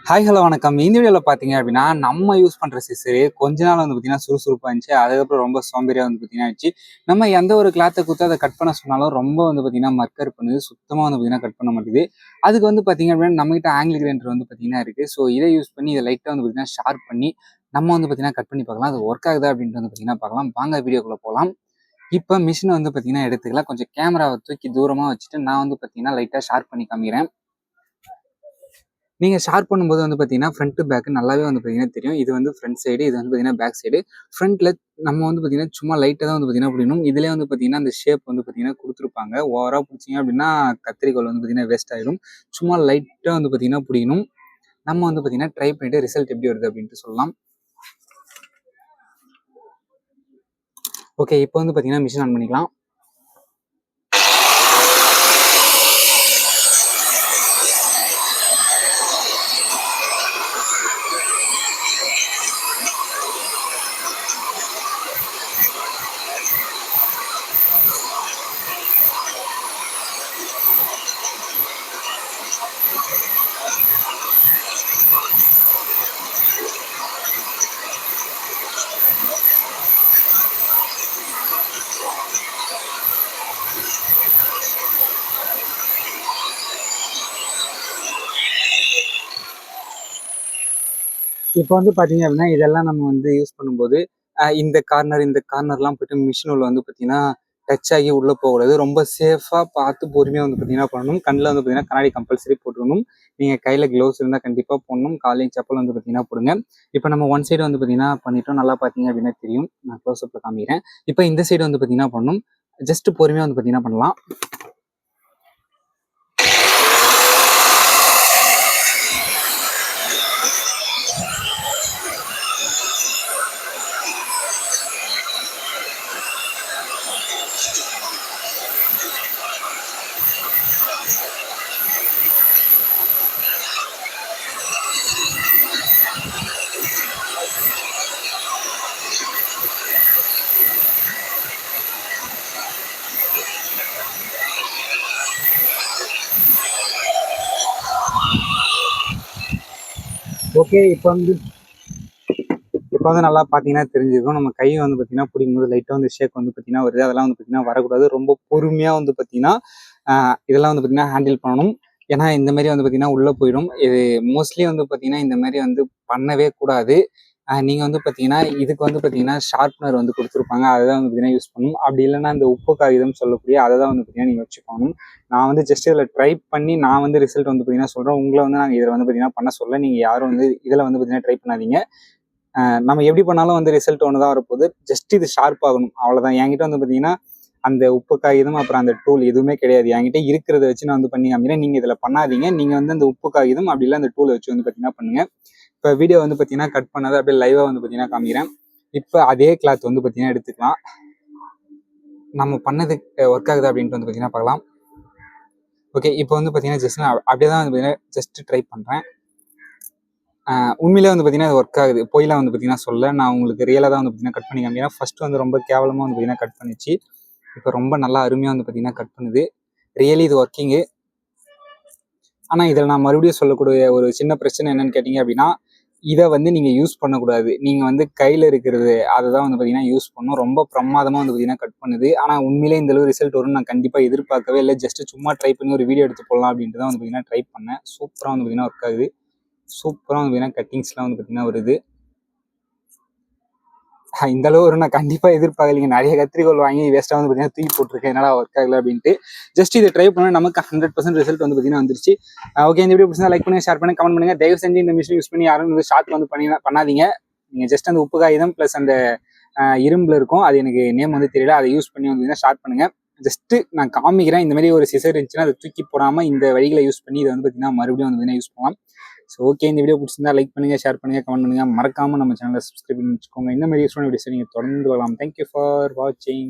Hi hello வணக்கம். இந்த வீடியோவில் பார்த்தீங்க அப்படின்னா நம்ம யூஸ் பண்ணுற சிசரு கொஞ்ச நாள் வந்து பார்த்தீங்கன்னா சுறுசுறுப்பாக இருந்துச்சு. அதுக்கப்புறம் ரொம்ப சோம்பேறியாக வந்து பார்த்தீங்கன்னா ஆயிடுச்சு. நம்ம எந்த ஒரு கிளாத்தை கொடுத்து அதை கட் பண்ண சொன்னாலும் ரொம்ப வந்து பார்த்தீங்கன்னா மக்கர் பண்ணுது. சுத்தமாக வந்து பார்த்தீங்கன்னா கட் பண்ண மாட்டேங்குது. அதுக்கு வந்து பார்த்தீங்க அப்படின்னா நம்மகிட்ட ஆங்கிள் கிரைண்டர் வந்து பார்த்தீங்கன்னா இருக்குது. ஸோ இதை யூஸ் பண்ணி இதை லைட்டாக வந்து பார்த்தீங்கன்னா ஷார்ப் பண்ணி நம்ம வந்து பார்த்தீங்கன்னா கட் பண்ணி பார்க்கலாம். அது ஒர்க் ஆகுதா அப்படின்ட்டு வந்து பார்த்தீங்கன்னா பார்க்கலாம். வாங்க வீடியோக்குள்ளே போகலாம். இப்போ மிஷினை வந்து பார்த்தீங்கன்னா எடுத்துக்கலாம். கொஞ்சம் கேமராவை தூக்கி தூரமாக வச்சுட்டு நான் வந்து பார்த்தீங்கன்னா லைட்டாக ஷார்ப் பண்ணி காமிக்கிறேன். நீங்கள் ஷார்ப் பண்ணும்போது வந்து பார்த்தீங்கன்னா ஃப்ரண்ட் டு பேக் நல்லாவே வந்து பார்த்தீங்கன்னா தெரியும். இது வந்து ஃப்ரண்ட் சைடு, இது வந்து பார்த்தீங்கன்னா பேக் சைடு. ஃப்ரண்ட்டில் நம்ம வந்து பார்த்தீங்கன்னா சும்மா லைட்டாக தான் வந்து பார்த்தீங்கன்னா பிடிக்கணும். இதிலே வந்து பார்த்தீங்கன்னா அந்த ஷேப் வந்து பார்த்தீங்கன்னா கொடுத்துருப்பாங்க. ஓவராக பிடிச்சிங்க அப்படின்னா கத்திரிக்கோல் வந்து பார்த்தீங்கன்னா வேஸ்ட் ஆகிடும். சும்மா லைட்டாக வந்து பார்த்தீங்கன்னா பிடிக்கணும். நம்ம வந்து பார்த்தீங்கன்னா ட்ரை பண்ணிவிட்டு ரிசல்ட் எப்படி வருது அப்படின்ட்டு சொல்லலாம். ஓகே, இப்போ வந்து பார்த்தீங்கன்னா மிஷின் ஆன் பண்ணிக்கலாம். இப்போ வந்து பார்த்தீங்க அப்படின்னா இதெல்லாம் நம்ம வந்து யூஸ் பண்ணும்போது இந்த கார்னர்லாம் போயிட்டு மிஷின் உள்ள வந்து பார்த்தீங்கன்னா டச் ஆகி உள்ளே போகக்கூடாது. ரொம்ப சேஃபாக பார்த்து பொறுமையாக வந்து பார்த்தீங்கன்னா பண்ணணும். கண்ணில் வந்து பார்த்தீங்கன்னா கண்ணாடி கம்பல்சரி போட்டுக்கணும். நீங்கள் கையில் க்ளவுஸ் இருந்தால் கண்டிப்பாக போடணும். காலையும் செப்பல் வந்து பார்த்தீங்கன்னா போடுங்க. இப்போ நம்ம ஒன் சைடு வந்து பார்த்தீங்கன்னா பண்ணிட்டோம். நல்லா பார்த்தீங்க அப்படின்னா தெரியும். நான் க்ளோஸ்அப்பில் காமிக்கிறேன். இப்போ இந்த சைடு வந்து பார்த்தீங்கன்னா பண்ணணும். ஜஸ்ட் பொறுமையாக வந்து பார்த்தீங்கன்னா பண்ணலாம். ஓகே, இப்போ வந்து நல்லா பார்த்தீங்கன்னா தெரிஞ்சுக்கும். நம்ம கையை வந்து பார்த்தீங்கன்னா பிடிக்கும்போது லைட்டாக வந்து ஷேக் வந்து பார்த்தீங்கன்னா வருது. அதெல்லாம் வந்து பார்த்தீங்கன்னா வரக்கூடாது. ரொம்ப பொறுமையாக வந்து பார்த்தீங்கன்னா இதெல்லாம் வந்து பார்த்தீங்கன்னா ஹேண்டில் பண்ணணும். ஏன்னா இந்த மாதிரி வந்து பார்த்தீங்கன்னா உள்ளே போயிடும். இது மோஸ்ட்லி வந்து பார்த்தீங்கன்னா இந்த மாதிரி வந்து பண்ணவே கூடாது. நீங்கள் வந்து பார்த்தீங்கன்னா இதுக்கு வந்து பார்த்தீங்கன்னா ஷார்ப்னர் வந்து கொடுத்துருப்பாங்க. அதை தான் வந்து பார்த்தீங்கன்னா யூஸ் பண்ணணும். அப்படி இல்லைன்னா இந்த உப்பு காகிதம் சொல்லக்கூடிய அதை தான் வந்து பார்த்தீங்கன்னா நீங்கள் வச்சுக்கணும். நான் வந்து ஜஸ்ட் இதில் ட்ரை பண்ணி நான் வந்து ரிசல்ட் வந்து பார்த்தீங்கன்னா சொல்கிறேன். உங்களை வந்து நாங்கள் இதில் வந்து பார்த்தீங்கன்னா பண்ண சொல்ல. நீங்கள் யாரும் வந்து இதில் வந்து பார்த்தீங்கன்னா ட்ரை பண்ணாதீங்க. நம்ம எப்படி பண்ணாலும் வந்து ரிசல்ட் ஒன்று தான் வரப்போகுது. ஜஸ்ட் இது ஷார்ப் ஆகணும், அவ்வளோதான். என்கிட்ட வந்து பார்த்தீங்கன்னா அந்த உப்பு காகிதம் அப்புறம் அந்த டூல் எதுவுமே கிடையாது. என்கிட்ட இருக்கிறத வச்சு நான் வந்து பண்ணி காமிக்கிறேன். நீங்கள் இதில் பண்ணாதீங்க. நீங்கள் வந்து அந்த உப்பு காகிதம் அப்படி இல்லை அந்த டூலை வச்சு வந்து பார்த்தீங்கன்னா பண்ணுங்கள். இப்போ வீடியோ வந்து பார்த்தீங்கன்னா கட் பண்ணாத அப்படியே லைவாக வந்து பார்த்தீங்கன்னா காமிக்கிறேன். இப்போ அதே கிளாத் வந்து பார்த்தீங்கன்னா எடுத்துக்கலாம். நம்ம பண்ணது ஒர்க் ஆகுது அப்படின்ட்டு வந்து பார்த்தீங்கன்னா பார்க்கலாம். ஓகே, இப்போ வந்து பார்த்தீங்கன்னா ஜஸ்ட் நான் அப்படியே தான் வந்து பார்த்தீங்கன்னா ஜஸ்ட் ட்ரை பண்ணுறேன். உண்மையிலே வந்து பார்த்தீங்கன்னா அது ஒர்க் ஆகுது. பொய்லாம் வந்து பார்த்தீங்கன்னா சொல்ல. நான் உங்களுக்கு ரியலாக தான் வந்து பார்த்தீங்கன்னா கட் பண்ணி காமிக்கிறேன். ஃபர்ஸ்ட் வந்து ரொம்ப கேவலமாக வந்து பார்த்தீங்கன்னா கட் பண்ணிச்சு. இப்போ ரொம்ப நல்லா அருமையாக வந்து பார்த்தீங்கன்னா கட் பண்ணுது. ரியலி இது ஒர்க்கிங்கு. ஆனால் இதில் நான் மறுபடியும் சொல்லக்கூடிய ஒரு சின்ன பிரச்சனை என்னன்னு கேட்டிங்க அப்படின்னா, இதை வந்து நீங்கள் யூஸ் பண்ணக்கூடாது. நீங்கள் வந்து கையில் இருக்கிறது அதை தான் வந்து பார்த்தீங்கன்னா யூஸ் பண்ணணும். ரொம்ப பிரமாதமாக வந்து பார்த்தீங்கன்னா கட் பண்ணுது. ஆனால் உண்மையிலே இந்த அளவு ரிசல்ட் வரும்னு நான் கண்டிப்பாக எதிர்பார்க்கவே இல்லை. ஜஸ்ட் சும்மா ட்ரை பண்ணி ஒரு வீடியோ எடுத்து போடலாம் அப்படின்ட்டு தான் வந்து பார்த்தீங்கன்னா ட்ரை பண்ணேன். சூப்பராக வந்து பார்த்தீங்கன்னா ஒர்க் ஆகுது. சூப்பராக வந்து பார்த்தீங்கன்னா கட்டிங்ஸ்லாம் வந்து பார்த்தீங்கன்னா வருது. இந்த அளவு வரும் நான் கண்டிப்பாக எதிர்பார்க்கலைங்க. நிறைய கத்திரிக்கோல் வாங்கி வேஸ்ட்டாக வந்து பார்த்தீங்கன்னா தூக்கி போட்டிருக்கேன். என்னடா ஒர்க் ஆகல அப்படின்ட்டு. ஜஸ்ட் இதை ட்ரை பண்ணால் நமக்கு 100% ரிசல்ட் வந்து பார்த்தீங்கன்னா வந்துருச்சு. ஓகே, இந்த வீடியோ பிடிச்சா லைக் பண்ணுங்க, ஷேர் பண்ணுங்க, கமெண்ட் பண்ணுங்க. தயவு செஞ்சு இந்த மிஷின் யூஸ் பண்ணி யாரும் வந்து ஷார்ட் வந்து பண்ணாதீங்க. நீங்கள் ஜஸ்ட் அந்த உப்பு காகிதம் ப்ளஸ் அந்த இரும்பில் இருக்கும், அது எனக்கு நேம் வந்து தெரியல, அதை யூஸ் பண்ணி வந்து ஷார்ட் பண்ணுங்க. ஜஸ்ட்டு நான் காமிக்கிறேன். இந்த மாதிரி ஒரு சிசர் இருந்துச்சுன்னா அதை தூக்கி போடாமல் இந்த வழிகளை யூஸ் பண்ணி இதை வந்து பார்த்தீங்கன்னா மறுபடியும் வந்து யூஸ் பண்ணலாம். ஸோ ஓகே, இந்த வீடியோ பிடிச்சிருந்தா லைக் பண்ணுங்க, ஷேர் பண்ணுங்க, கமெண்ட் பண்ணுங்க. மறக்காம நம்ம சேனலை சப்ஸ்கிரைப் பண்ணி வச்சுக்கோங்க. இந்த மாதிரி யூஸ்ஃபுல்லான வீடியோஸ் நீங்கள் தொடர்ந்து வரலாம். தேங்க்யூ ஃபார் வாட்சிங்.